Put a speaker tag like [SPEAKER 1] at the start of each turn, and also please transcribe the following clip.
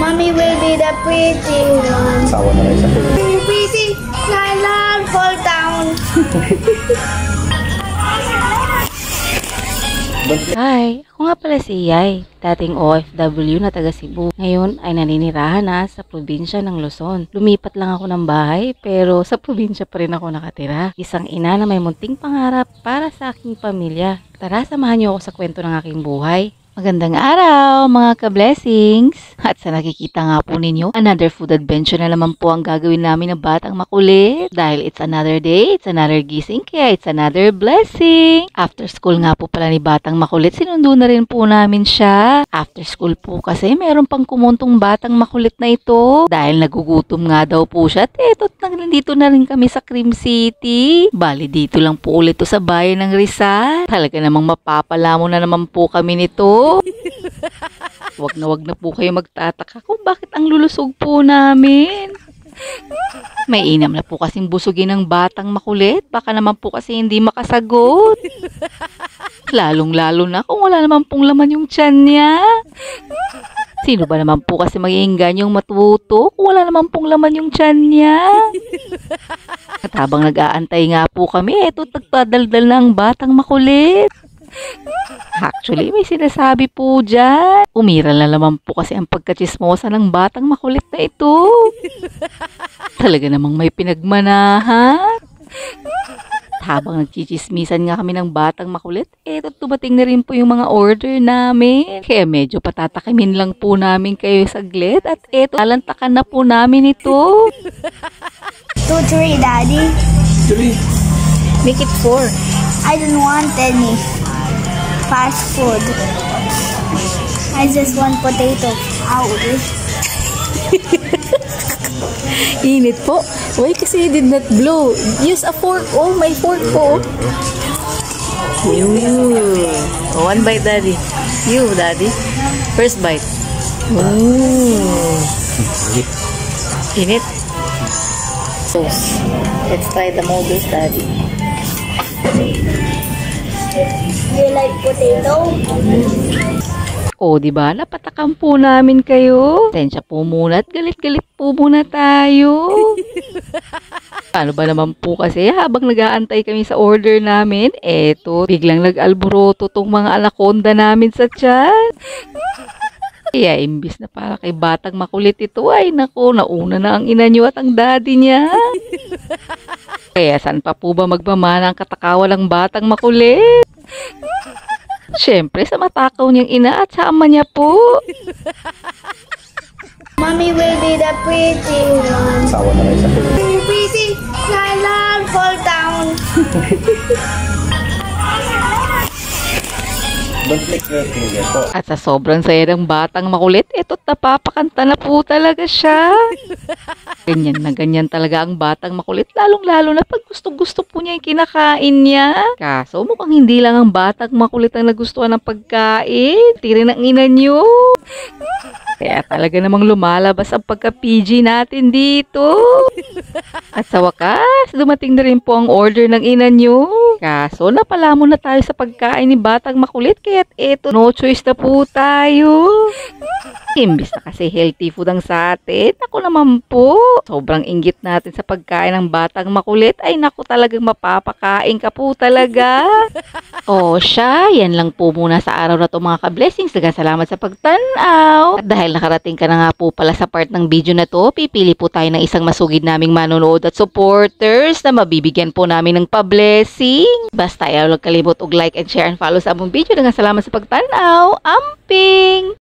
[SPEAKER 1] Mommy will be the pretty one.
[SPEAKER 2] Sawa na rin siya.
[SPEAKER 1] Pretty, Nylan, fall down.
[SPEAKER 3] Hi! Ako nga pala si Yay, dating OFW na taga Cebu. Ngayon ay naninirahan na sa probinsya ng Luzon. Lumipat lang ako ng bahay pero sa probinsya pa rin ako nakatira. Isang ina na may munting pangarap para sa aking pamilya. Tara, samahan niyo ako sa kwento ng aking buhay. Magandang araw mga ka-blessings! At sa nakikita nga po ninyo, another food adventure na naman po ang gagawin namin na batang makulit. Dahil it's another day, it's another gising, kaya it's another blessing. After school nga po pala ni batang makulit, sinundo na rin po namin siya. After school po kasi meron pang kumuntong batang makulit na ito. Dahil nagugutom nga daw po siya, at eto nandito na rin kami sa Cream City. Bali dito lang po ulit to sa bayan ng Rizal. Talaga namang mapapalamo na naman po kami nito. Wag na po kayo magtataka kung bakit ang lulusog po namin. May inam na po kasing busugin ng batang makulit. Baka naman po kasi hindi makasagot. Lalong-lalo na kung wala naman pong laman yung tiyan niya. Sino ba naman po kasi mag-iingganyong matuto kung wala naman pong laman yung tiyan niya? At habang nag-aantay nga po kami, eto nagpadaldal na ang batang makulit. Actually, may sinasabi po dyan. Umiral na naman po kasi ang pagkachismosa ng batang makulit na ito. Talaga namang may pinagmanahan. Habang nagchichismisan nga kami ng batang makulit, eto dumating na rin po yung mga order namin. Kaya medyo patatakimin lang po namin kayo saglit. At eto, talantakan na po namin ito.
[SPEAKER 1] 2, 3, Daddy.
[SPEAKER 2] 3.
[SPEAKER 3] Make it 4.
[SPEAKER 1] I don't want any fast food. I just want potato. Ouch.
[SPEAKER 3] Init po. Why kasi you did not blow? Use a fork. Oh, my fork po. One bite, Daddy. You, Daddy. First bite. Init. Sauce. Let's try the noodles, Daddy.
[SPEAKER 1] You like potato?
[SPEAKER 3] O, di ba? Napatakam po namin kayo. Tensya po muna at galit-galit po muna tayo. Paano ba naman po kasi habang nag-aantay kami sa order namin, eto, biglang nag-alboroto tong mga anaconda namin sa tiyan. Kaya imbis na para kay batang makulit ito, ay nako, nauna na ang ina niyo at ang daddy niya. Kaya saan pa po ba magmamana ang katakawan ng batang makulit? Siyempre sa matakaw niyang ina at sa ama niya po.
[SPEAKER 1] Mommy will be the pretty one.
[SPEAKER 2] Sawa na rin siya.
[SPEAKER 1] Pretty, Nylan, fall down.
[SPEAKER 2] Don't lick your finger po.
[SPEAKER 3] At sa sobrang saya ng batang makulit, eto't napapakanta na po talaga siya. Ganyan na ganyan talaga ang batang makulit, lalong-lalo na pag gusto-gusto po niya yung kinakain niya. Kaso mukhang hindi lang ang batang makulit ang nagustuhan ng pagkain, tiri ng ina niyo. Kaya talaga namang lumalabas ang pagka-PG natin dito. At sa wakas, dumating na rin po ang order ng ina niyo. Kaso napalamon na tayo sa pagkain ni batang makulit, kaya't eto, no choice na po tayo. Imbis na kasi healthy food ang sa atin, ako naman po. Sobrang inggit natin sa pagkain ng batang makulit, ay naku talagang mapapakain ka po talaga. O siya, yan lang po muna sa araw na to mga ka-blessings. Salamat sa pagtanaw. At dahil nakarating ka na nga po pala sa part ng video na to, pipili po tayo ng isang masugid naming manonood at supporters na mabibigyan po namin ng pa-blessing. Basta ayaw lang kalimot og like and share and follow sa among video. Salamat sa pagtanaw. Amping!